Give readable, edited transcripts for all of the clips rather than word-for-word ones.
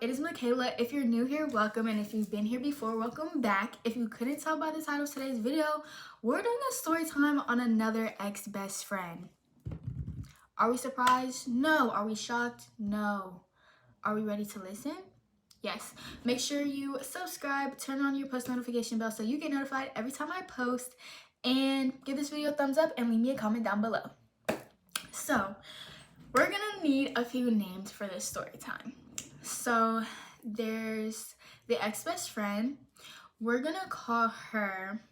it is Michaela. If you're new here, welcome, and if you've been here before, welcome back. If you couldn't tell by the title of today's video, we're doing a story time on another ex-best friend. Are we surprised? No. Are we shocked? No. Are we ready to listen? Yes. Make sure you subscribe, turn on your post notification bell so you get notified every time I post, and give this video a thumbs up and leave me a comment down below. So, we're gonna need a few names for this story time. So, there's the ex-best friend. We're gonna call her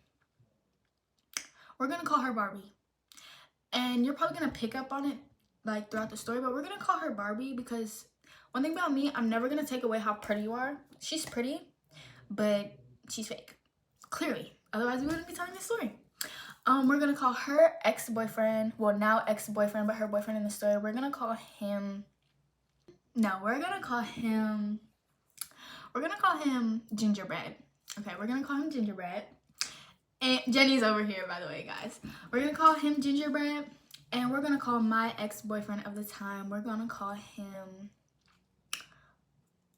Barbie. And you're probably gonna pick up on it like throughout the story, but we're gonna call her Barbie because one thing about me, I'm never gonna take away how pretty you are. She's pretty, but she's fake. Clearly. Otherwise, we wouldn't be telling this story. We're gonna call her ex-boyfriend, well, now ex-boyfriend, but her boyfriend in the story, we're gonna call him Gingerbread. Okay, we're gonna call him Gingerbread. And Jenny's over here, by the way, guys. We're gonna call him Gingerbread, and we're gonna call my ex-boyfriend of the time, we're gonna call him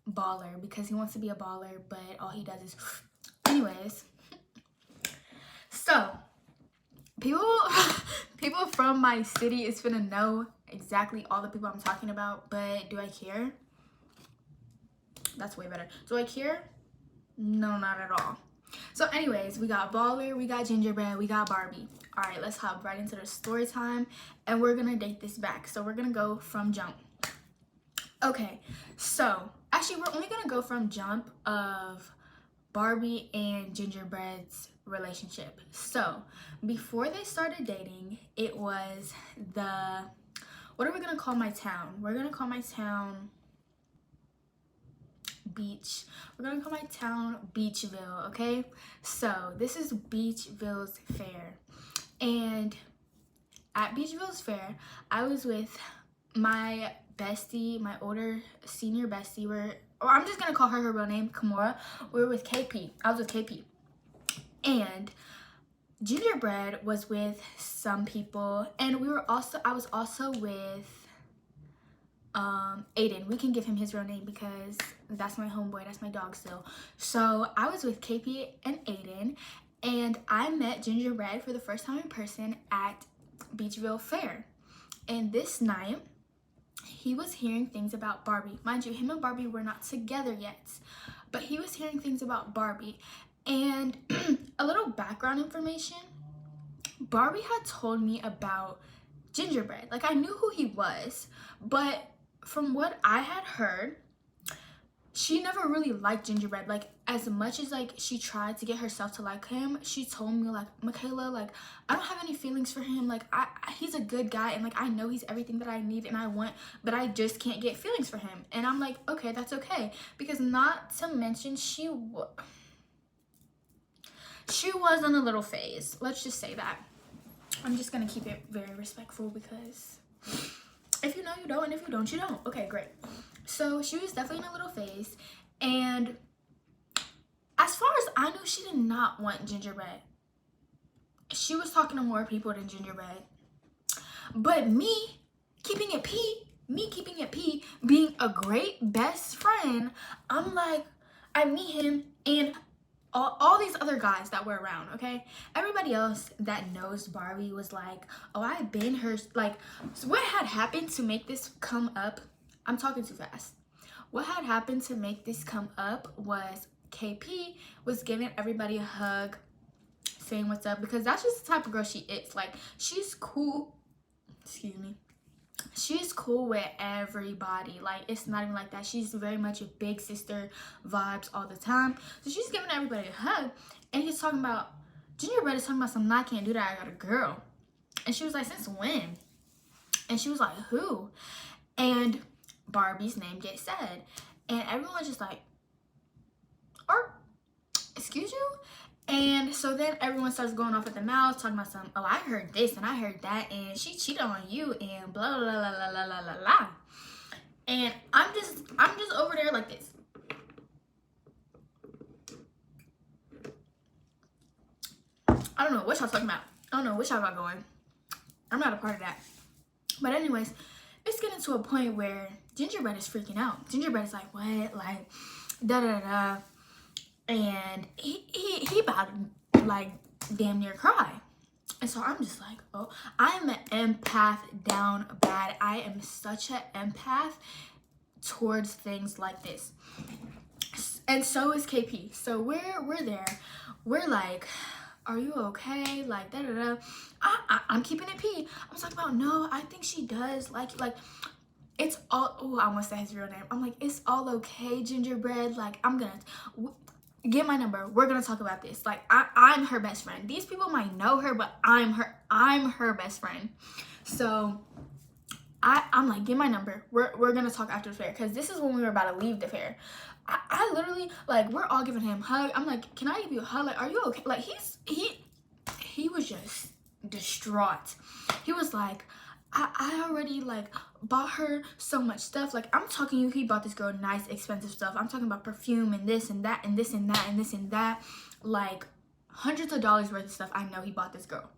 Baller, because he wants to be a baller, but all he does is anyways. So people from my city is gonna know exactly all the people I'm talking about, but do I care? That's way better. Do I care? No, not at all. So anyways, we got Baller, we got Gingerbread, we got Barbie. All right, let's hop right into the story time, and we're gonna date this back. So we're gonna go from jump. Okay, so actually we're only gonna go from jump of Barbie and Gingerbread's relationship. So before they started dating, it was what are we gonna call my town? We're gonna call my town Beach. We're gonna call my town Beachville, okay? So this is Beachville's fair, and at Beachville's fair, I was with my bestie, my older senior bestie. I'm just gonna call her real name, Kimura. We were with KP. I was with KP, and Gingerbread was with some people, and I was also with Aiden. We can give him his real name because that's my homeboy, that's my dog still. So I was with KP and Aiden, and I met Gingerbread for the first time in person at Beachville Fair. And this night, he was hearing things about Barbie. Mind you, him and Barbie were not together yet, but he was hearing things about Barbie. And a little background information, Barbie had told me about Gingerbread. Like, I knew who he was, but from what I had heard, she never really liked Gingerbread. Like, as much as like she tried to get herself to like him, she told me like, Michaela, like, I don't have any feelings for him. Like, he's a good guy, and like I know he's everything that I need and I want, but I just can't get feelings for him. And I'm like, okay, that's okay, because not to mention she was on a little phase. Let's just say that. I'm just gonna keep it very respectful because if you know, you don't, and if you don't, you don't. Okay, great. So she was definitely in a little phase, and as far as I knew, she did not want Gingerbread. She was talking to more people than Gingerbread. But me keeping it P, being a great best friend, I'm like, I meet him, and all these other guys that were around, okay? Everybody else that knows Barbie was like, oh, I've been her, like, so what had happened to make this come up? I'm talking too fast. What had happened to make this come up was KP was giving everybody a hug, saying what's up, because that's just the type of girl she is. Like, she's cool, she's cool with everybody. Like, it's not even like that. She's very much a big sister vibes all the time. So she's giving everybody a hug, and he's talking about, Gingerbread is talking about something, I can't do that, I got a girl. And she was like, since when? And she was like, who? And Barbie's name gets said, and everyone's just like, excuse you? And so then everyone starts going off at the mouth, talking about some, oh, I heard this and I heard that, and she cheated on you, and blah blah blah blah blah blah blah. And I'm just over there like this. I don't know what y'all talking about. I don't know what y'all got going. I'm not a part of that. But anyways, it's getting to a point where Gingerbread is freaking out. Gingerbread is like, what? Like, da da da. And he about to, like, damn near cry. And so I'm just like, oh, I'm an empath down bad. I am such an empath towards things like this. And so is KP. So we're there. We're like, are you okay? Like, da da da. I'm keeping it P. I'm talking about, no, I think she does like it's all, oh, I want to say his real name. I'm like, it's all okay, Gingerbread. Like, I'm gonna get my number. We're gonna talk about this. Like, I'm her best friend. These people might know her, but I'm her best friend. So I'm like, get my number. We're gonna talk after the fair, because this is when we were about to leave the fair. I literally, like, we're all giving him a hug. I'm like, can I give you a hug? Like, are you okay? Like, he was just distraught. He was like, I already, like, bought her so much stuff. Like, I'm talking you, he bought this girl nice, expensive stuff. I'm talking about perfume and this and that and this and that and this and that. Like, hundreds of dollars worth of stuff I know he bought this girl.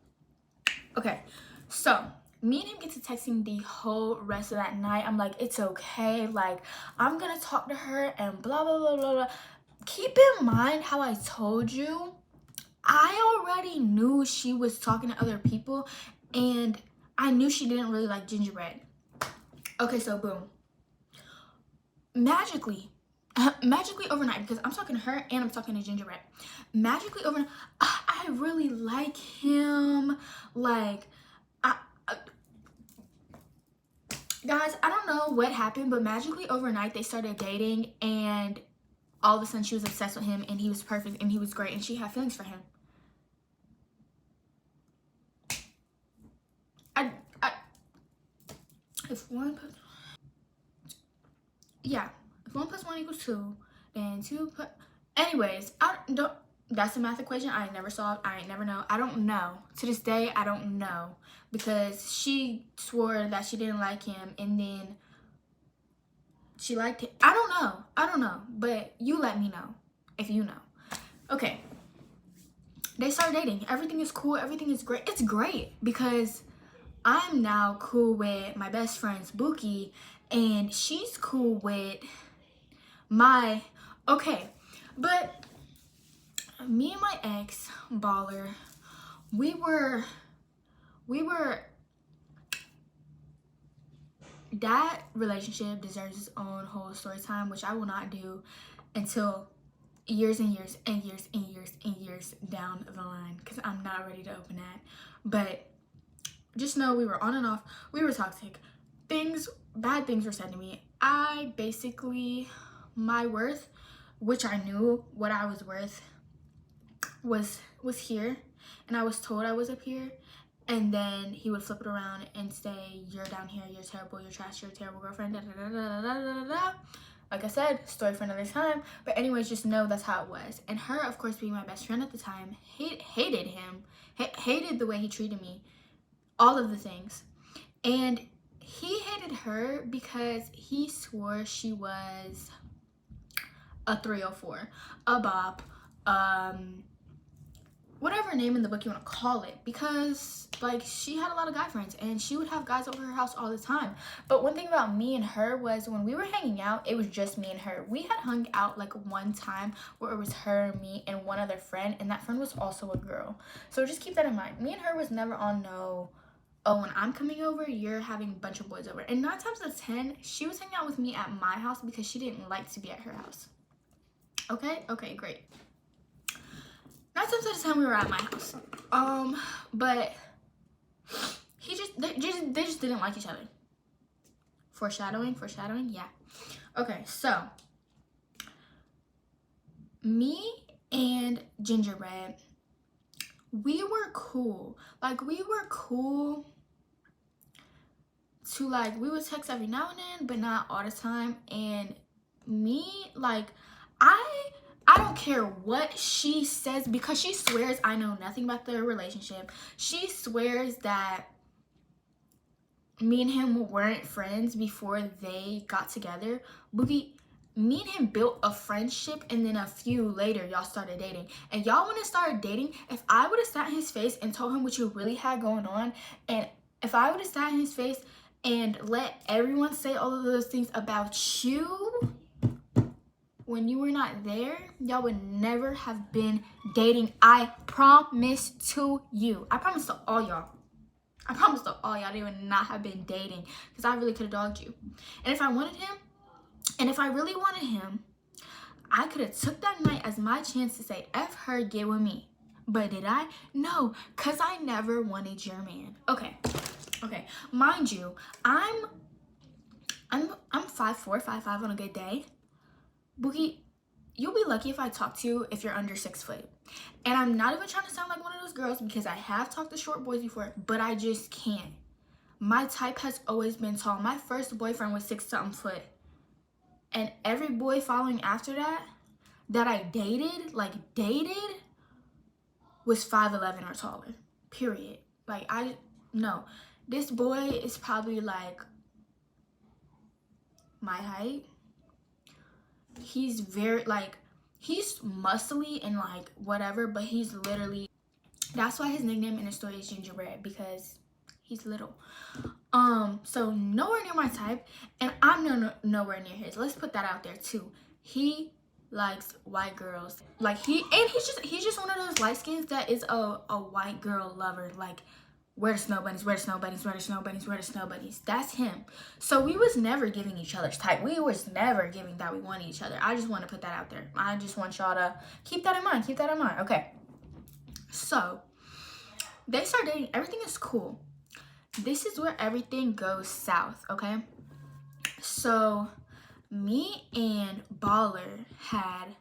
Okay, so me and him get to texting the whole rest of that night. I'm like, it's okay. Like, I'm gonna talk to her and blah, blah, blah, blah, blah. Keep in mind how I told you, I already knew she was talking to other people, and I knew she didn't really like Gingerbread. Okay, so boom. Magically overnight, because I'm talking to her and I'm talking to Gingerbread. Magically overnight, I really like him. Like, guys, I don't know what happened, but magically overnight they started dating, and all of a sudden she was obsessed with him, and he was perfect and he was great, and she had feelings for him. If 1 plus 1 equals 2, then 2 plus, anyways, that's a math equation I ain't never solved. I ain't never know. I don't know. To this day, I don't know, because she swore that she didn't like him, and then she liked him. I don't know, but you let me know if you know. Okay, they start dating. Everything is cool. Everything is great. It's great because I'm now cool with my best friend's Buki, and she's cool with my, okay, but me and my ex, Baller, we were, that relationship deserves its own whole story time, which I will not do until years and years and years and years and years down the line, because I'm not ready to open that. But just know we were on and off. We were toxic. Bad things were said to me. I basically, my worth, which I knew what I was worth, was here, and I was told I was up here, and then he would flip it around and say, you're down here, you're terrible, you're trash, you're a terrible girlfriend, da, da, da, da, da, da, da, da. Like I said, story for another time. But anyways, just know that's how it was. And her, of course, being my best friend at the time, hated him, hated the way he treated me, all of the things. And he hated her because he swore she was a 304, a bop, whatever name in the book you want to call it, because, like, she had a lot of guy friends and she would have guys over her house all the time. But one thing about me and her was, when we were hanging out, it was just me and her. We had hung out like one time where it was her, me, and one other friend, and that friend was also a girl. So just keep that in mind. Me and her was never on no, oh, when I'm coming over, you're having a bunch of boys over. And 9 times out of 10, she was hanging out with me at my house because she didn't like to be at her house. Okay, great. 9 times out of 10, we were at my house. But they just didn't like each other. Foreshadowing, yeah. Okay, so me and Gingerbread, we were cool. Like, we were cool to, like, we would text every now and then, but not all the time. And me, like, I don't care what she says, because she swears I know nothing about their relationship. She swears that me and him weren't friends before they got together. Boogie, me and him built a friendship, and then a few later, y'all started dating. And y'all want to start dating? If I would have sat in his face and told him what you really had going on, and if I would have sat in his face and let everyone say all of those things about you when you were not there, y'all would never have been dating. I promise to you. I promise to all y'all. I promise to all y'all, they would not have been dating, because I really could have dogged you. And if I wanted him, and if I really wanted him, I could have took that night as my chance to say, F her, get with me. But did I? No, because I never wanted your man. Okay. Mind you, I'm 5'4", 5'5" on a good day. Boogie, you'll be lucky if I talk to you if you're under 6 foot. And I'm not even trying to sound like one of those girls, because I have talked to short boys before, but I just can't. My type has always been tall. My first boyfriend was 6-something foot. And every boy following after that I dated, was 5'11" or taller. Period. No. This boy is probably like my height. He's very, he's muscly and whatever, but he's literally, that's why his nickname in the story is Gingerbread, because he's little. So nowhere near my type, and I'm nowhere near his. Let's put that out there too. He likes white girls. He's just one of those light skins that is a white girl lover. Where the snow bunnies, where the snow bunnies, where the snow bunnies, where the snow bunnies. That's him. So we was never giving each other's type. We was never giving that we wanted each other. I just want to put that out there. I just want y'all to keep that in mind. Keep that in mind. Okay. So they start dating. Everything is cool. This is where everything goes south, okay? So me and Baller had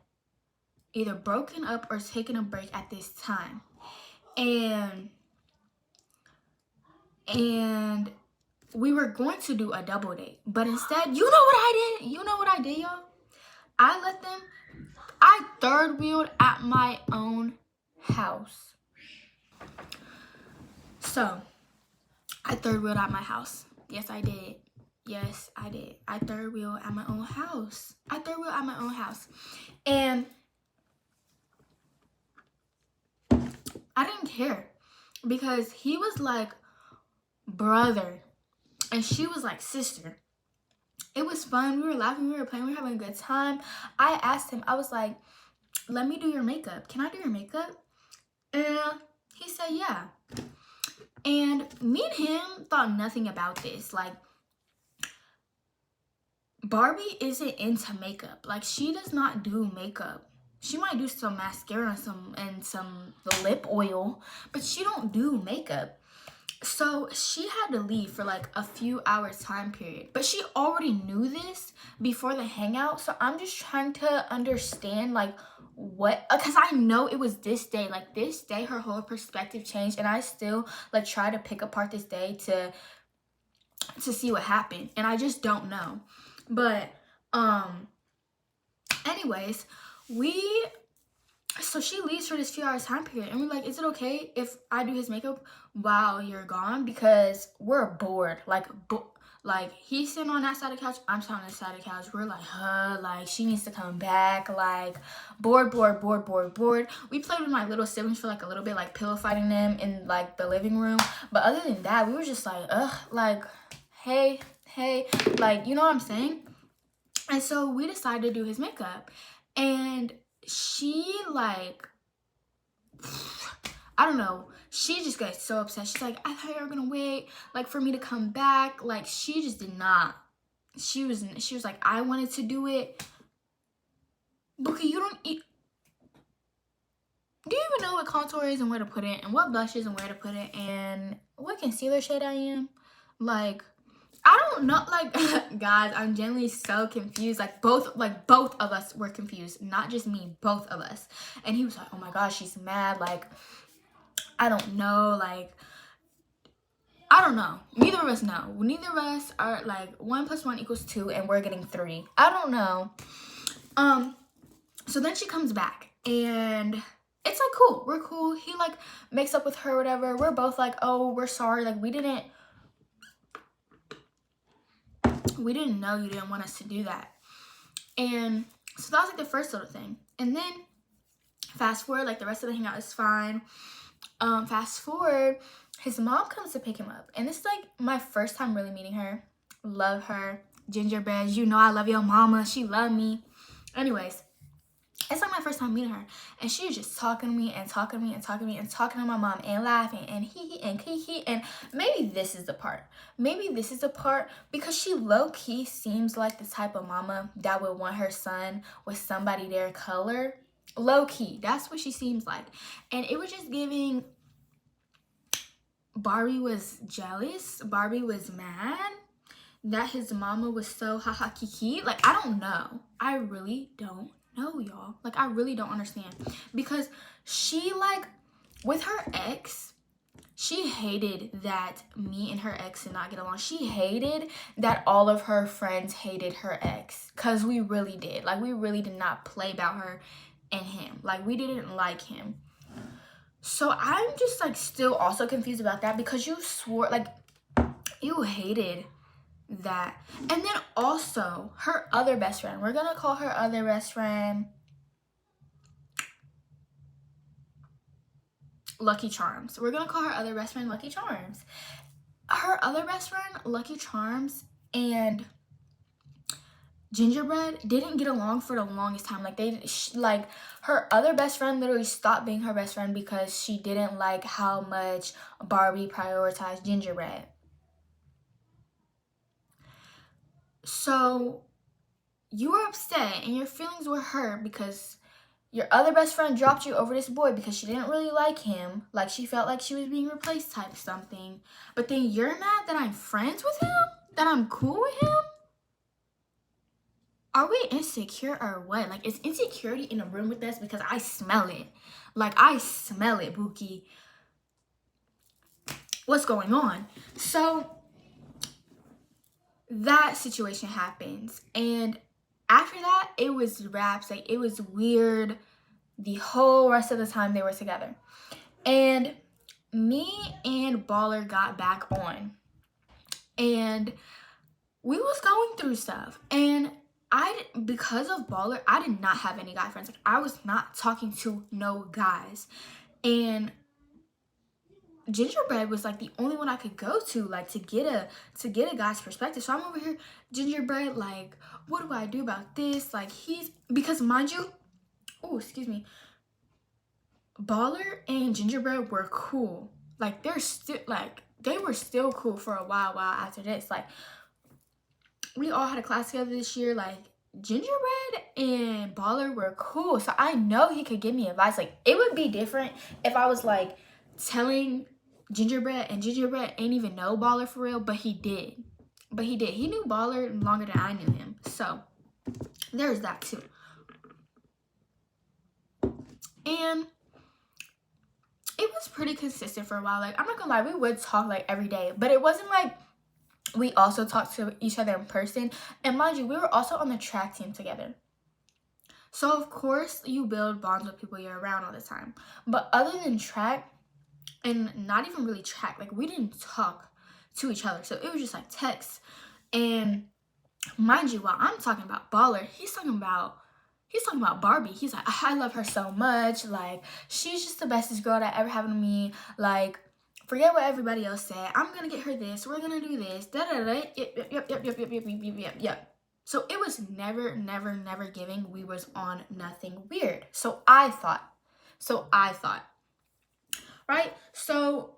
either broken up or taken a break at this time. And we were going to do a double date, but instead, you know what I did? You know what I did, y'all? I third wheeled at my own house. So I third wheeled at my house. Yes, I did. Yes, I did. I third wheeled at my own house. And I didn't care, because he was like brother and she was like sister. It was fun. We were laughing, we were playing, we were having a good time. I asked him, I was like, let me do your makeup. Can I do your makeup? And he said, yeah. And me and him thought nothing about this. Barbie isn't into makeup. She does not do makeup. She might do some mascara and some lip oil, but she don't do makeup. So she had to leave for a few hours time period, but she already knew this before the hangout. So I'm just trying to understand what, because I know it was this day. This day her whole perspective changed, and I still try to pick apart this day to see what happened, and I just don't know. But anyways, so she leaves for this few hours time period, and we're like, is it okay if I do his makeup while you're gone? Because we're bored. He's sitting on that side of the couch, I'm sitting on this side of the couch. We're like, she needs to come back. Bored. We played with my little siblings for a little bit, pillow fighting them in the living room. But other than that, we were just hey, you know what I'm saying? And so we decided to do his makeup, and she I don't know, she just got so upset. She's like, I thought you were gonna wait for me to come back. She just did not. She was like, I wanted to do it. Bookie, do you even know what contour is and where to put it, and what blush is and where to put it, and what concealer shade I am? I don't know, guys, I'm genuinely so confused. Both of us were confused, not just me, both of us. And he was like, oh my gosh, she's mad. I don't know, I don't know. Neither of us know. Neither of us are 1 + 1 = 2, and we're getting 3. I don't know. So then she comes back, and it's cool. We're cool. He makes up with her, whatever. We're both oh, we're sorry. We didn't know you didn't want us to do that. And so that was the first little thing. And then fast forward, the rest of the hangout is fine. Fast forward, his mom comes to pick him up. And it's like my first time really meeting her. Love her. Gingerbread, you know I love your mama. She loved me. Anyways, it's like my first time meeting her. And she was just talking to me and talking to me and talking to me and talking to my mom and laughing and hee and hee. And maybe this is the part. Maybe this is the part because she low-key seems like the type of mama that would want her son with somebody their color. Low-key. That's what she seems like. And it was just giving... Barbie was jealous. Barbie was mad that his mama was so haha kiki. Like, I don't know. I really don't know, y'all. Like, I really don't understand. Because she, like, with her ex, she hated that me and her ex did not get along. She hated that all of her friends hated her ex. Because we really did. Like, we really did not play about her and him. Like, we didn't like him. So I'm just like still also confused about that because you swore like you hated that. And then also her other best friend, we're gonna call her other best friend Lucky Charms. We're gonna call her other best friend Lucky Charms. Her other best friend Lucky Charms and Gingerbread didn't get along for the longest time. Like her other best friend literally stopped being her best friend because she didn't like how much Barbie prioritized Gingerbread. So you were upset and your feelings were hurt because your other best friend dropped you over this boy because she didn't really like him. Like she felt like she was being replaced type of something. But then you're mad that I'm friends with him? That I'm cool with him? Are we insecure or what? Like, is insecurity in a room with us? Because I smell it. Like, I smell it, Bookie. What's going on? So, that situation happens. And after that, it was raps. Like, it was weird the whole rest of the time they were together. And me and Baller got back on. And we was going through stuff. And because of Baller, I did not have any guy friends. Like, I was not talking to no guys. And Gingerbread was like the only one I could go to, like to get a guy's perspective. So I'm over here, Gingerbread, like, what do I do about this? Like because mind you, oh, excuse me, Baller and Gingerbread were cool. Like they were still cool for a while after this. Like, we all had a class together this year. Like, Gingerbread and Baller were cool. So I know he could give me advice. Like, it would be different if I was, like, telling Gingerbread and Gingerbread ain't even know Baller for real. But he did. He knew Baller longer than I knew him. So, there's that, too. And it was pretty consistent for a while. Like, I'm not gonna lie. We would talk, like, every day. But it wasn't, like, we also talked to each other in person. And mind you, we were also on the track team together. So, of course, you build bonds with people you're around all the time. But other than track, and not even really track, like, we didn't talk to each other. So, it was just, like, text. And mind you, while I'm talking about Baller, he's talking about Barbie. He's like, I love her so much. Like, she's just the bestest girl that ever happened to me. Like, forget what everybody else said. I'm going to get her this. We're going to do this. Da-da-da. Yep. So it was never giving. We was on nothing weird. So I thought. Right? So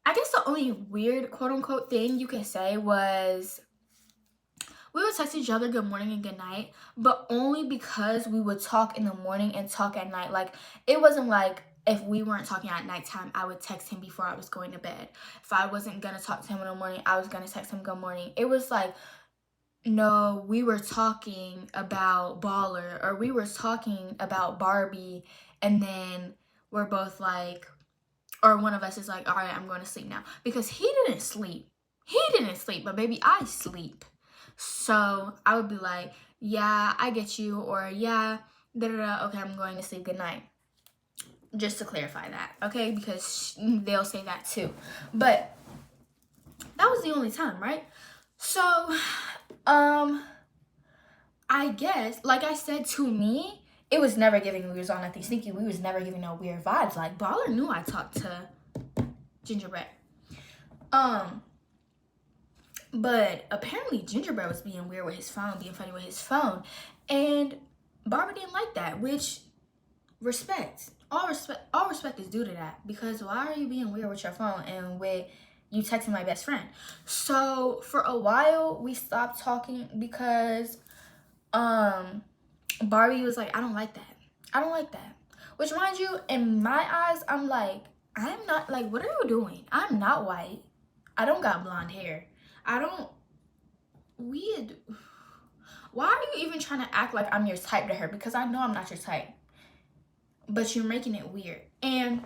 I guess the only weird, quote-unquote, thing you can say was we would text each other good morning and good night, but only because we would talk in the morning and talk at night. Like, it wasn't like, if we weren't talking at nighttime, I would text him before I was going to bed. If I wasn't going to talk to him in the morning, I was going to text him good morning. It was like, no, we were talking about Baller, or we were talking about Barbie, and then we're both like, or one of us is like, all right, I'm going to sleep now. Because he didn't sleep, but baby, I sleep. So I would be like, yeah, I get you, or yeah, da-da-da, okay, I'm going to sleep, good night. Just to clarify that, okay? Because they'll say that too. But that was the only time, right? So, I guess, like I said, to me, it was never giving we was on nothing sneaky. We was never giving no weird vibes. Like, Baller knew I talked to Gingerbread. But apparently Gingerbread was being weird with his phone, being funny with his phone. And Barbie didn't like that, which respect. All respect is due to that. Because why are you being weird with your phone and with you texting my best friend? So for a while we stopped talking because Barbie was like, I don't like that. I don't like that. Which, mind you, in my eyes, I'm like, I'm not, like, what are you doing? I'm not white. I don't got blonde hair. I don't, weird. Why are you even trying to act like I'm your type to her? Because I know I'm not your type. But you're making it weird. And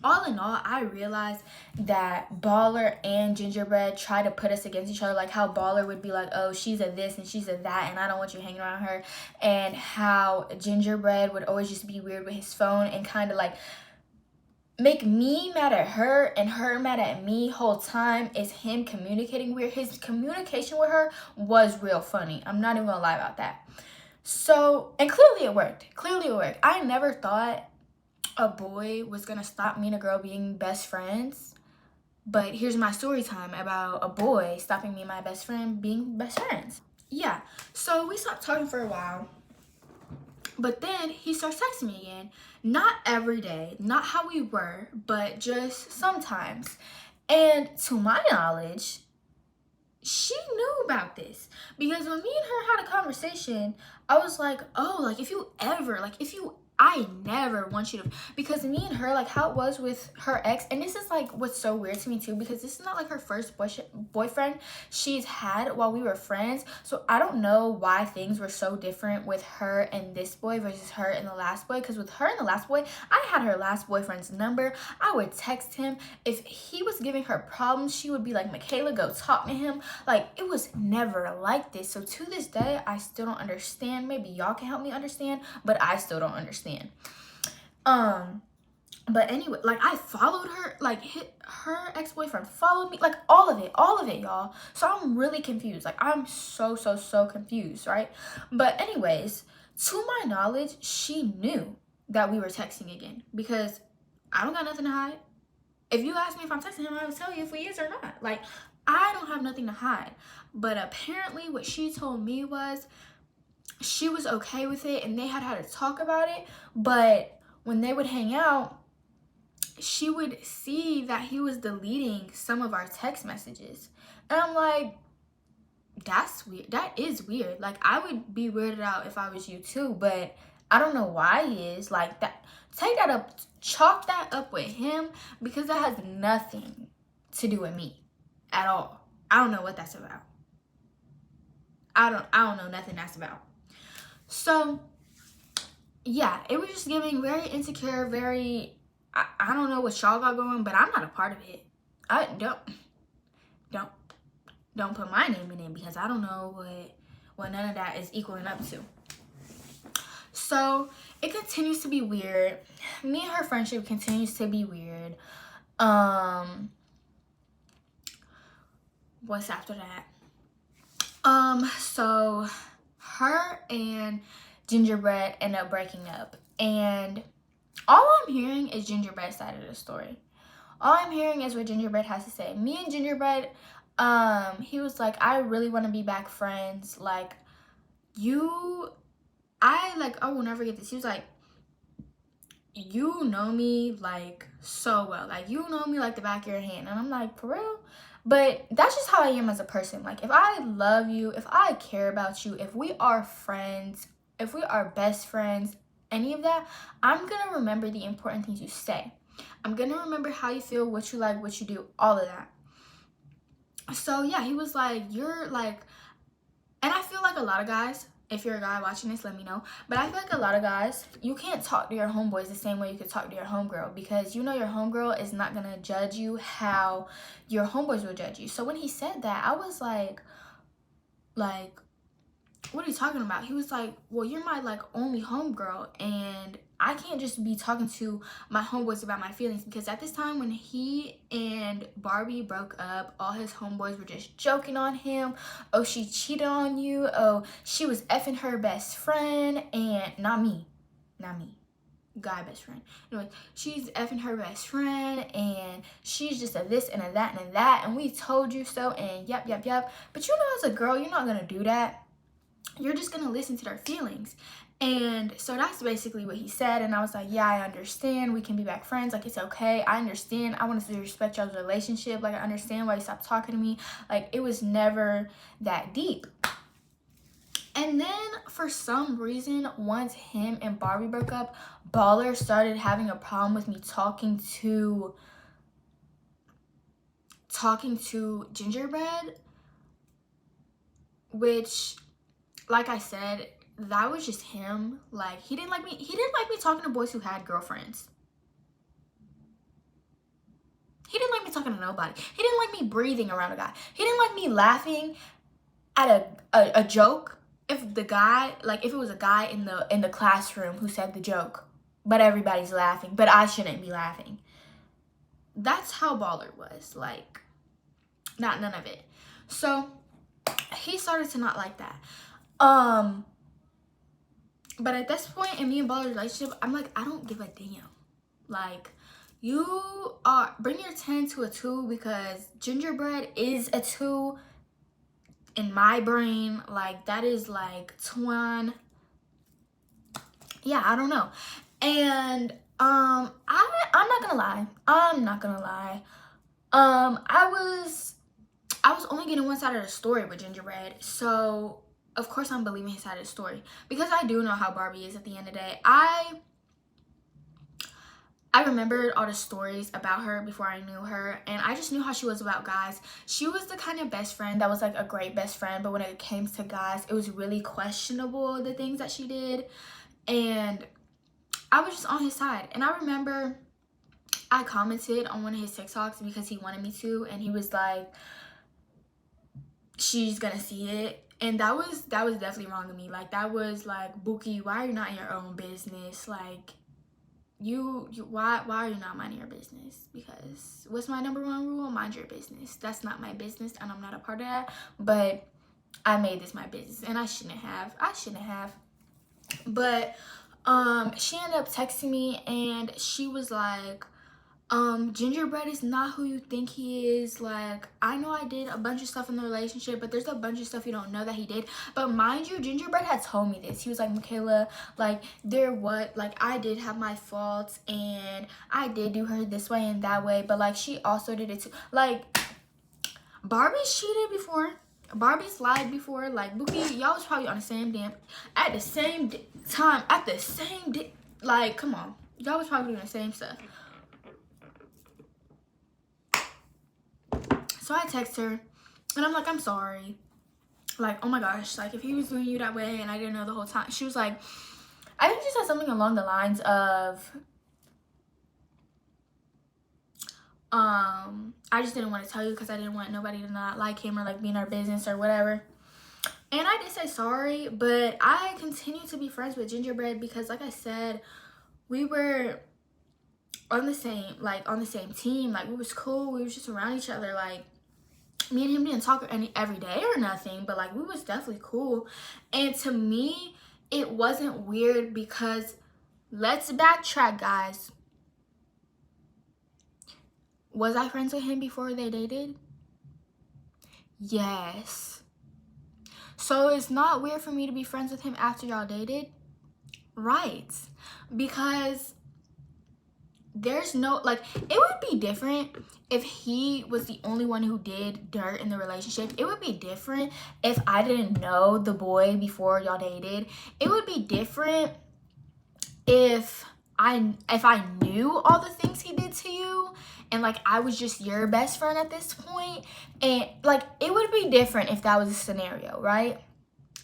all in all, I realized that Baller and Gingerbread try to put us against each other. Like how Baller would be like, oh, she's a this and she's a that, and I don't want you hanging around her. And how Gingerbread would always just be weird with his phone and kind of like make me mad at her and her mad at me whole time is him communicating weird. His communication with her was real funny. I'm not even gonna lie about that. So, and clearly it worked. Clearly it worked. I never thought a boy was gonna stop me and a girl being best friends. But here's my story time about a boy stopping me and my best friend being best friends. Yeah, so we stopped talking for a while. But then he starts texting me again. Not every day, not how we were, but just sometimes. And to my knowledge, she knew about this. Because when me and her had a conversation, I was like, oh, like I never want you to, because me and her, like how it was with her ex, and this is like what's so weird to me too, because this is not like her first boyfriend she's had while we were friends. So I don't know why things were so different with her and this boy versus her and the last boy, because with her and the last boy, I had her last boyfriend's number. I would text him. If he was giving her problems, she would be like, Michaela, go talk to him. Like, it was never like this. So to this day, I still don't understand. Maybe y'all can help me understand, but I still don't understand. But anyway, like I followed her, like her ex-boyfriend followed me, like all of it, y'all. So I'm really confused. Like I'm so confused, right? But anyways, to my knowledge, she knew that we were texting again, because I don't got nothing to hide. If you ask me if I'm texting him, I will tell you if he is or not. Like, I don't have nothing to hide. But apparently what she told me was she was okay with it and they had to talk about it. But when they would hang out, she would see that he was deleting some of our text messages. And I'm like, that's weird. That is weird. Like, I would be weirded out if I was you too, but I don't know why he is. Like, that, take that up, chalk that up with him, because that has nothing to do with me at all. I don't know what that's about. I don't know nothing that's about. So yeah, it was just giving very insecure, very, I don't know what y'all got going, but I'm not a part of it. I don't put my name in it, because I don't know what none of that is equaling up to. So it continues to be weird. Me and her friendship continues to be weird. What's after that? So her and Gingerbread end up breaking up, and all I'm hearing is Gingerbread's side of the story. All I'm hearing is what Gingerbread has to say. Me and Gingerbread, he was like, I really want to be back friends. Like, I will never get this. He was like, you know me like so well. Like, you know me like the back of your hand. And I'm like, for real? But that's just how I am as a person. Like, if I love you, if I care about you, if we are friends, if we are best friends, any of that, I'm gonna remember the important things you say. I'm gonna remember how you feel, what you like, what you do, all of that. So yeah, he was like, you're like, and I feel like a lot of guys, if you're a guy watching this, let me know. But I feel like a lot of guys, you can't talk to your homeboys the same way you could talk to your homegirl, because you know your homegirl is not gonna judge you how your homeboys will judge you. So when he said that, I was like, what are you talking about? He was like, well, you're my like only homegirl, and I can't just be talking to my homeboys about my feelings, because at this time when he and Barbie broke up, all his homeboys were just joking on him. Oh, she cheated on you. Oh, she was effing her best friend. And not me. guy best friend. Anyway, she's effing her best friend, and she's just a this and a that and a that, and we told you so, and yep. But you know, as a girl, you're not gonna do that. You're just gonna listen to their feelings. And so that's basically what he said, and I was like, yeah, I understand, we can be back friends, like, it's okay, I understand, I want to respect y'all's relationship, like, I understand why you stopped talking to me, like, it was never that deep. And then for some reason, once him and Barbie broke up, Baller started having a problem with me talking to Gingerbread, which, like I said, that was just him. Like, he didn't like me talking to boys who had girlfriends. He didn't like me talking to nobody. He didn't like me breathing around a guy. He didn't like me laughing at a joke if the guy, like, if it was a guy in the classroom who said the joke, but everybody's laughing, but I shouldn't be laughing. That's how Baller was. Like, none of it. So he started to not like that. But at this point in me and Baller's relationship, I'm like, I don't give a damn. Like, bring your 10 to a 2, because Gingerbread is a 2 in my brain. Like, that is like Twan. Yeah, I don't know. And I'm not gonna lie. I was only getting one side of the story with Gingerbread, so of course I'm believing his side of the story, because I do know how Barbie is at the end of the day. I remembered all the stories about her before I knew her, and I just knew how she was about guys. She was the kind of best friend that was like a great best friend, but when it came to guys, it was really questionable, the things that she did, and I was just on his side. And I remember I commented on one of his TikToks because he wanted me to, and he was like, she's gonna see it. And that was definitely wrong of me. Like, that was like, Buki, why are you not in your own business? Like, why are you not minding your business? Because what's my number one rule? Mind your business. That's not my business, and I'm not a part of that. But I made this my business, and I shouldn't have. But she ended up texting me, and she was like, Gingerbread is not who you think he is. Like, I know I did a bunch of stuff in the relationship, but there's a bunch of stuff you don't know that he did. But mind you, Gingerbread had told me this. He was like, Michaela, like, I did have my faults, and I did do her this way and that way, but like, she also did it too. Like, Barbie cheated before. Barbie's lied before. Like, Buki, y'all was probably on the same time, at the same like, come on, y'all was probably doing the same stuff. So I text her, and I'm like, I'm sorry. Like, oh my gosh, like, if he was doing you that way and I didn't know the whole time. She was like, I think she said something along the lines of, I just didn't want to tell you because I didn't want nobody to not like him or like be in our business or whatever. And I did say sorry, but I continue to be friends with Gingerbread because, like I said, we were on the same team. Like, we was cool. We was just around each other. Like, me and him didn't talk every day or nothing, but like, we was definitely cool. And to me, it wasn't weird because, let's backtrack, guys. Was I friends with him before they dated? Yes. So it's not weird for me to be friends with him after y'all dated? Right. Because there's no, like, it would be different if he was the only one who did dirt in the relationship. It would be different if I didn't know the boy before y'all dated. It would be different if I knew all the things he did to you, and like, I was just your best friend at this point. And like, it would be different if that was a scenario, right?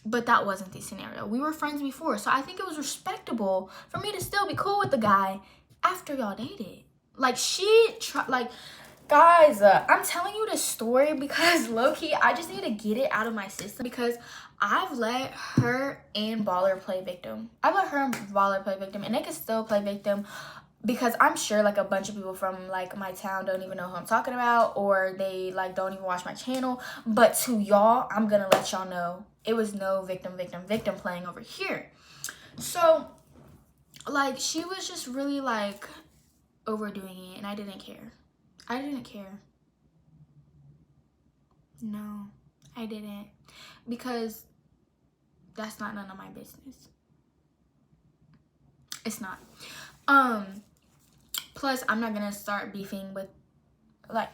But that wasn't the scenario. We were friends before, so I think it was respectable for me to still be cool with the guy after y'all dated. Like, guys, I'm telling you this story because low-key, I just need to get it out of my system, because I've let her and Baller play victim. I've let her and Baller play victim, and they can still play victim, because I'm sure like a bunch of people from like my town don't even know who I'm talking about, or they like don't even watch my channel. But to y'all, I'm gonna let y'all know it was no victim playing over here. So like, she was just really, like, overdoing it, and I didn't care. I didn't care. No, I didn't. Because that's not none of my business. It's not. Plus, I'm not gonna start beefing with, like,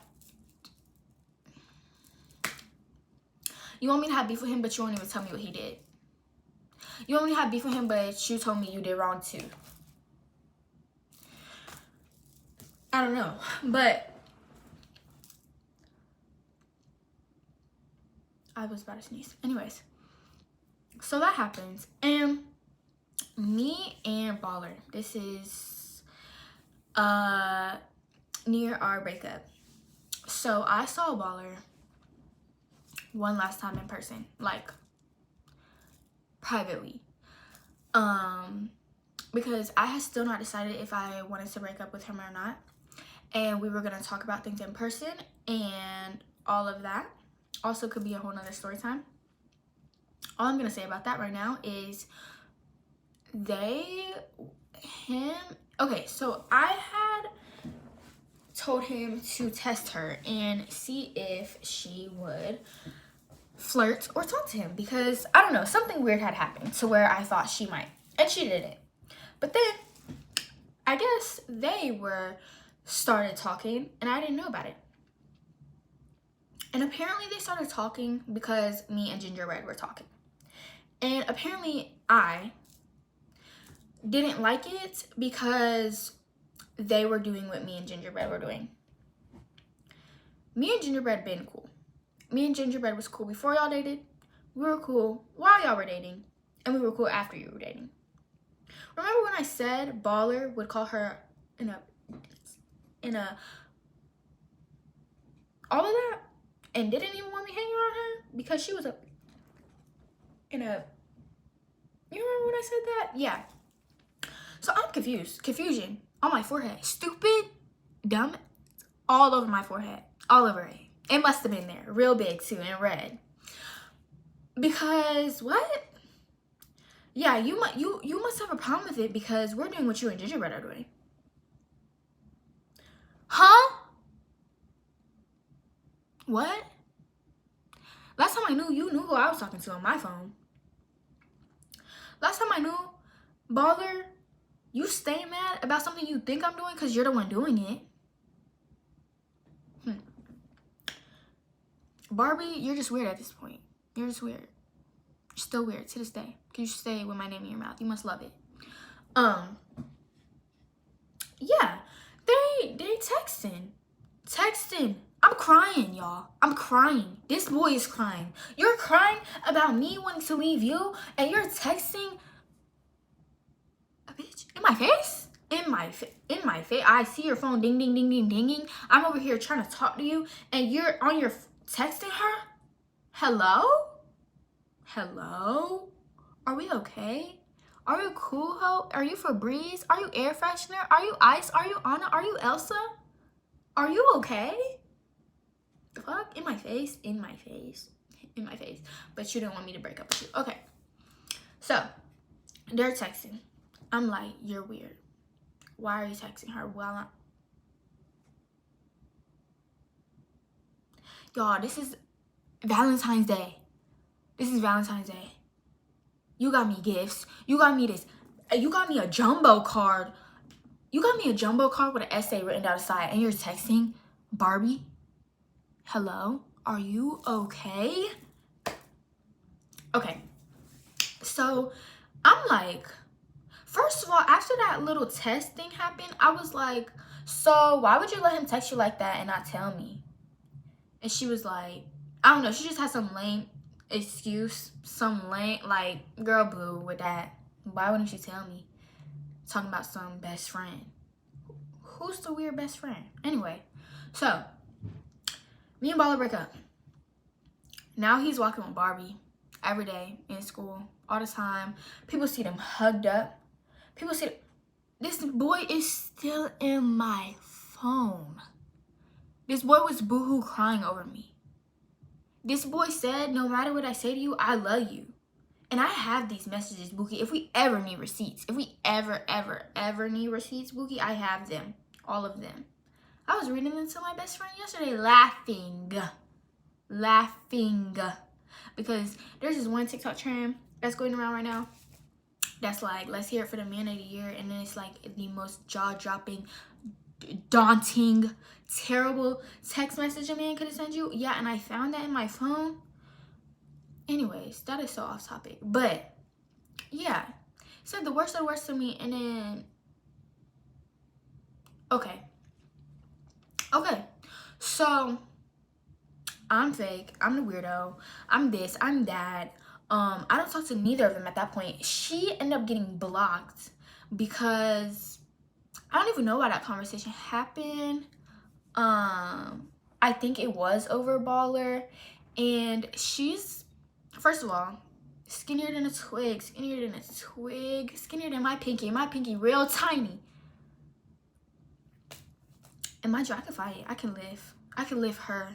you want me to have beef with him, but you won't even tell me what he did. You want me to have beef with him, but you told me you did wrong too. I don't know, but I was about to sneeze. Anyways, so that happens, and me and Baller, this is near our breakup. So I saw Baller one last time in person, like privately, because I had still not decided if I wanted to break up with him or not, and we were gonna talk about things in person and all of that. Also could be a whole nother story time. All I'm gonna say about that right now is okay, so I had told him to test her and see if she would flirt or talk to him, because I don't know, something weird had happened to where I thought she might, and she didn't. But then I guess they started talking and I didn't know about it. And apparently they started talking because me and Gingerbread were talking. And apparently I didn't like it because they were doing what me and Gingerbread were doing. Me and Gingerbread been cool. Me and Gingerbread was cool before y'all dated. We were cool while y'all were dating. And we were cool after you were dating. Remember when I said Baller would call her in a all of that, and didn't even want me hanging around her because she was you remember when I said that? Yeah. So I'm confused. Confusion on my forehead. Stupid, dumb, all over my forehead. All over it. It must have been there. Real big too, in red. Because what? Yeah, you must have a problem with it because we're doing what you and Gingerbread are doing. Huh? What? Last time I knew, you knew who I was talking to on my phone. Last time I knew, Baller, you stay mad about something you think I'm doing because you're the one doing it. Barbie, you're just weird at this point. You're just weird. You're still weird to this day. Because you stay with my name in your mouth. You must love it. Yeah. They texting. I'm crying, y'all. I'm crying. This boy is crying. You're crying about me wanting to leave you, and you're texting a bitch in my face? In my face. I see your phone ding, ding, ding, ding, dinging. I'm over here trying to talk to you, and you're on your texting her? Hello? Are we okay? Are you cool, ho? Are you Febreze? Are you air freshener? Are you Ice? Are you Anna? Are you Elsa? Are you okay? The fuck? In my face? But you didn't want me to break up with you. Okay. So, they're texting. I'm like, you're weird. Why are you texting her while Y'all, this is Valentine's Day. You got me gifts. You got me this. You got me a jumbo card. You got me a jumbo card with an essay written down the side, and you're texting Barbie. Hello? Are you okay? Okay. So, I'm like, first of all, after that little test thing happened, I was like, so why would you let him text you like that and not tell me? And she was like, I don't know. She just had some lame excuse. Like, girl, boo with that. Why wouldn't she tell me? Talking about some best friend. Who's the weird best friend? Anyway, so me and Baller break up. Now he's walking with Barbie every day in school, all the time. People see them hugged up. This boy is still in my phone. This boy was boohoo crying over me. This boy said, no matter what I say to you, I love you. And I have these messages, Bookie. If we ever need receipts, if we ever need receipts, Bookie, I have them. All of them. I was reading them to my best friend yesterday, laughing. Because there's this one TikTok trend that's going around right now that's like, let's hear it for the man of the year. And then it's like the most jaw-dropping, daunting, terrible text message a man could have sent you. Yeah, and I found that in my phone. Anyways, that is so off topic. But yeah, said the worst of the worst to me. And then okay, so I'm fake, I'm the weirdo, I'm this, I'm that. I don't talk to neither of them at that point. She ended up getting blocked because I don't even know why that conversation happened. I think it was over Baller, and she's, first of all, skinnier than a twig, skinnier than my pinky real tiny. And mind you, I can fight, I can lift her,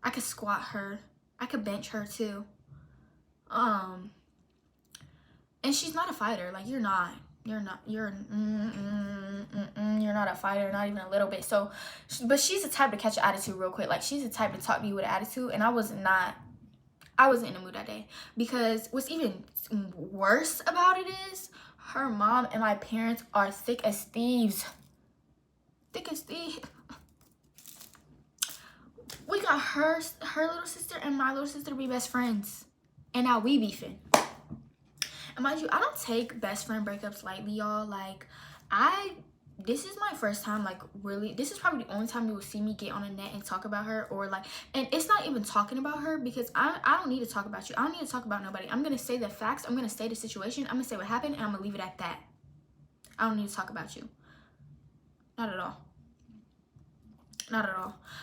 I could squat her, I could bench her too. And she's not a fighter. Like, you're not a fighter, not even a little bit. So, but she's the type to catch an attitude real quick. Like, she's the type to talk to you with an attitude, and I wasn't in the mood that day. Because what's even worse about it is her mom and my parents are thick as thieves. We got her little sister and my little sister to be best friends, and now we beefing. And mind you, I don't take best friend breakups lightly, y'all. Like, this is my first time, like, really, this is probably the only time you will see me get on a net and talk about her, or like, and it's not even talking about her, because I don't need to talk about you. I don't need to talk about nobody. I'm gonna say the facts, I'm gonna say the situation, I'm gonna say what happened, and I'm gonna leave it at that. I don't need to talk about you. Not at all.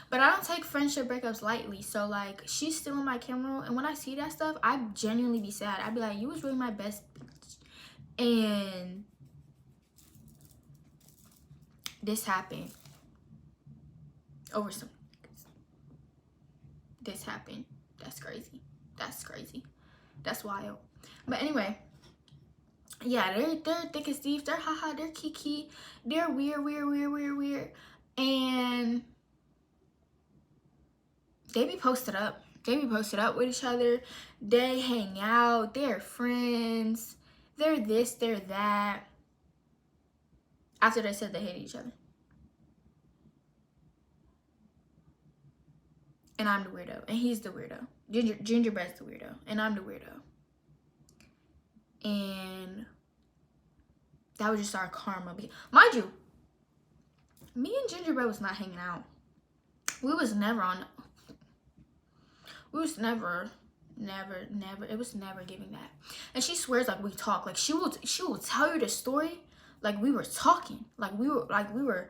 But I don't take friendship breakups lightly. So, like, she's still on my camera roll, and when I see that stuff, I genuinely be sad. I'd be like, you was really my best bitch, and this happened over some niggas. This happened. That's crazy. That's wild. But anyway, yeah, they're thick as thieves. They're haha. They're kiki. They're weird. And they be posted up. With each other. They hang out. They're friends. They're this, they're that. After they said they hated each other. And I'm the weirdo. And he's the weirdo. Gingerbread's the weirdo. And I'm the weirdo. And that was just our karma. Mind you, me and Gingerbread was not hanging out. It was never, it was never giving that. And she swears like we talk. Like, she will tell you the story like we were talking. Like we were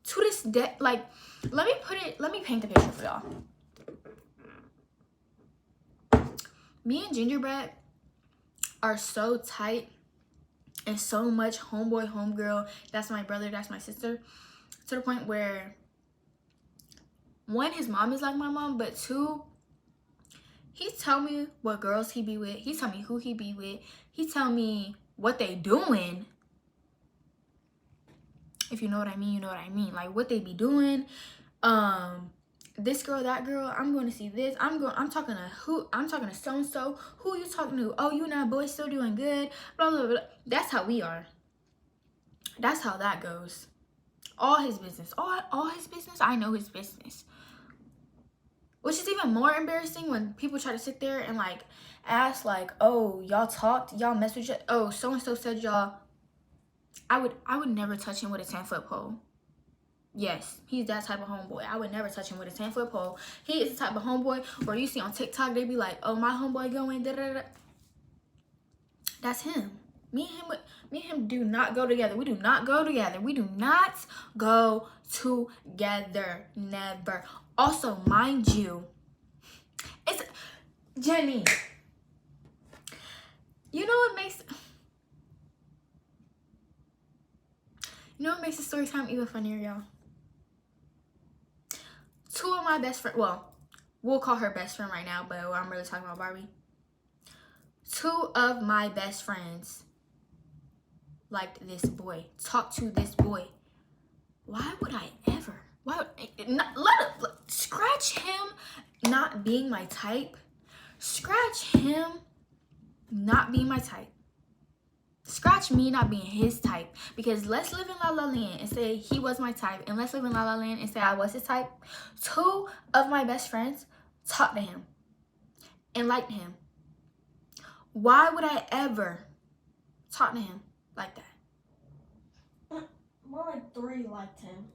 to this day. Like, let me paint the picture for y'all. Me and Gingerbread are so tight and so much homeboy, homegirl. That's my brother, that's my sister. To the point where, one, his mom is like my mom, but two, he tell me what girls he be with. He tell me who he be with. He tell me what they doing. If you know what I mean, you know what I mean. Like, what they be doing. This girl, that girl, I'm going to see this. I'm talking to so-and-so. Who you talking to? Oh, you and that boy still doing good. Blah, blah, blah. That's how we are. That's how that goes. All his business. All his business. I know his business. Which is even more embarrassing when people try to sit there and, like, ask, like, oh, y'all talked? Y'all messed with each other? Oh, so-and-so said y'all. I would never touch him with a 10-foot pole. Yes, he's that type of homeboy. I would never touch him with a 10-foot pole. He is the type of homeboy where you see on TikTok, they be like, oh, my homeboy going, da-da-da. That's him. Me and him do not go together. We do not go together. Never. Also, mind you, it's Jenny. You know what makes the story time even funnier, y'all? Two of my best friends, well, we'll call her best friend right now, but I'm really talking about Barbie. 2 of my best friends liked this boy, talked to this boy. Why would I ever? Why? Scratch him not being my type. Scratch him not being my type. Scratch me not being his type. Because let's live in La La Land and say he was my type. And let's live in La La Land and say I was his type. 2 of my best friends talked to him and liked him. Why would I ever talk to him like that? More like 3 liked him.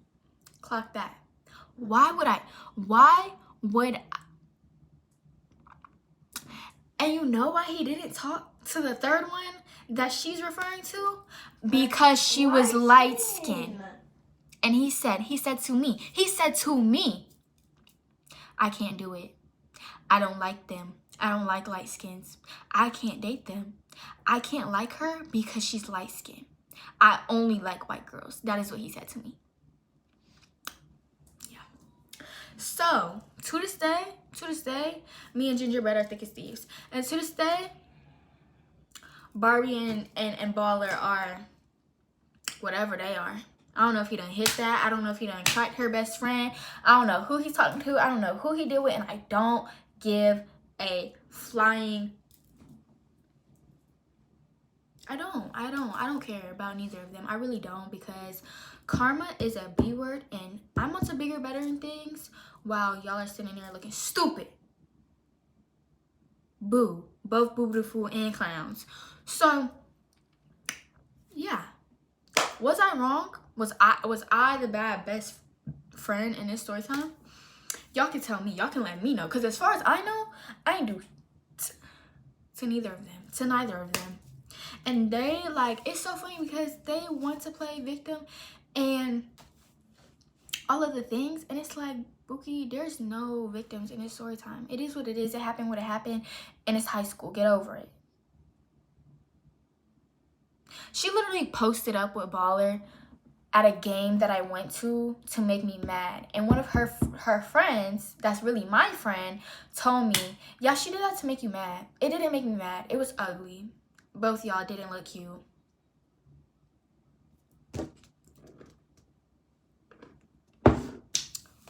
Clock that. Why would I? And you know why he didn't talk to the 3rd one that she's referring to? Because she was light skinned. And he said to me, I can't do it. I don't like them. I don't like light skins. I can't date them. I can't like her because she's light skinned. I only like white girls. That is what he said to me. Yeah. So, to this day, me and Gingerbread are thick as thieves. And to this day, Barbie and Baller are whatever they are. I don't know if he done hit that. I don't know if he done cracked her best friend. I don't know who he's talking to. I don't know who he did with. And I don't give a flying... I don't care about neither of them. I really don't, because karma is a B word and I'm on to bigger, better than things while y'all are sitting there looking stupid. Boo. Both boo-boo-fool and clowns. So, yeah. Was I wrong? Was I the bad best friend in this story time? Y'all can tell me. Y'all can let me know. Because as far as I know, I ain't do to neither of them. To neither of them. And they, like, it's so funny because they want to play victim and all of the things. And it's like, Bookie, there's no victims in this story time. It is what it is. It happened what it happened. And it's high school. Get over it. She literally posted up with Baller at a game that I went to make me mad. And one of her friends, that's really my friend, told me, yeah, she did that to make you mad. It didn't make me mad. It was ugly. Both y'all didn't look cute.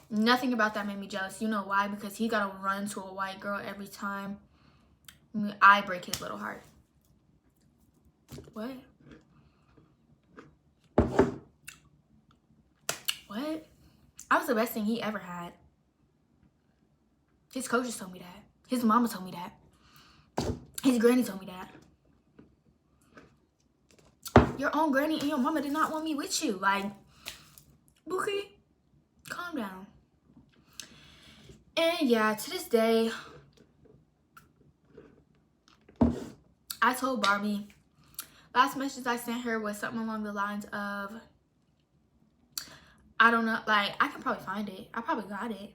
Nothing about that made me jealous. You know why? Because he got to run to a white girl every time I break his little heart. What? What? I was the best thing he ever had. His coaches told me that. His mama told me that. His granny told me that. Your own granny and your mama did not want me with you. Like, Bookie, calm down. And yeah, to this day, I told Barbie, last message I sent her was something along the lines of, I don't know, like, I can probably find it. I probably got it.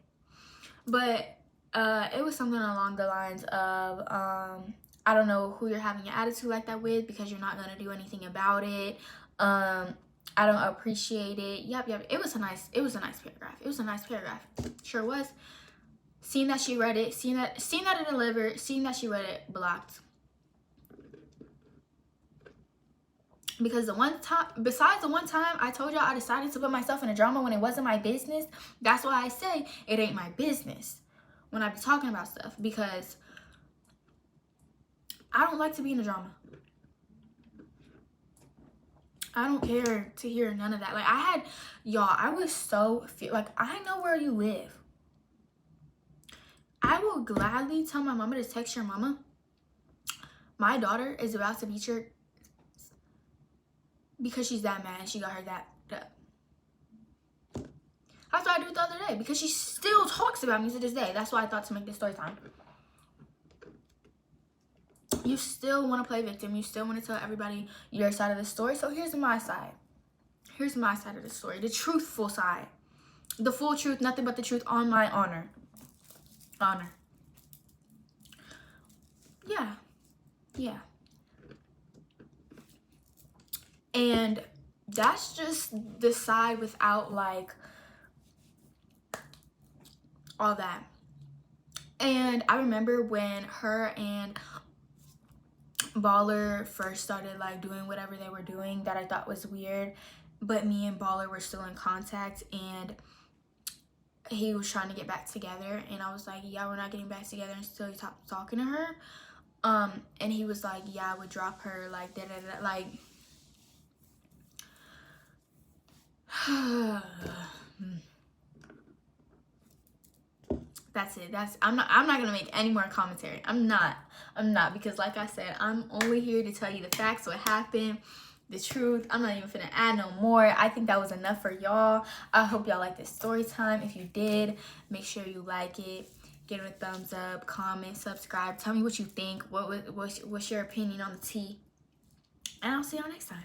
But it was something along the lines of, I don't know who you're having an attitude like that with because you're not going to do anything about it. I don't appreciate it. Yep. It was a nice paragraph. It was a nice paragraph. Sure was. Seeing that she read it, seeing that it delivered, seeing that she read it, blocked. Because besides the one time I told y'all I decided to put myself in a drama when it wasn't my business, that's why I say it ain't my business when I be talking about stuff, because I don't like to be in a drama. I don't care to hear none of that. Like, I was so, like, I know where you live. I will gladly tell my mama to text your mama. My daughter is about to beat your, because she's that mad. She got her that up. That's what I did the other day, because she still talks about me to this day. That's why I thought to make this story time. You still want to play victim. You still want to tell everybody your side of the story. So here's my side. Here's my side of the story. The truthful side. The full truth, nothing but the truth on my honor. Honor. Yeah. And that's just the side without, like, all that. And I remember when her and Baller first started like doing whatever they were doing that I thought was weird, but me and Baller were still in contact, and he was trying to get back together, and I was like, yeah, we're not getting back together until you stop talking to her. And he was like, yeah, I would drop her, like, da-da-da, like, that's it. I'm not gonna make any more commentary. I'm not, because like I said, I'm only here to tell you the facts, what happened, the truth. I'm not even finna add no more. I think that was enough for y'all. I hope y'all like this story time. If you did, make sure you like it, give it a thumbs up, comment, subscribe, tell me what you think. What's your opinion on the tea, and I'll see y'all next time.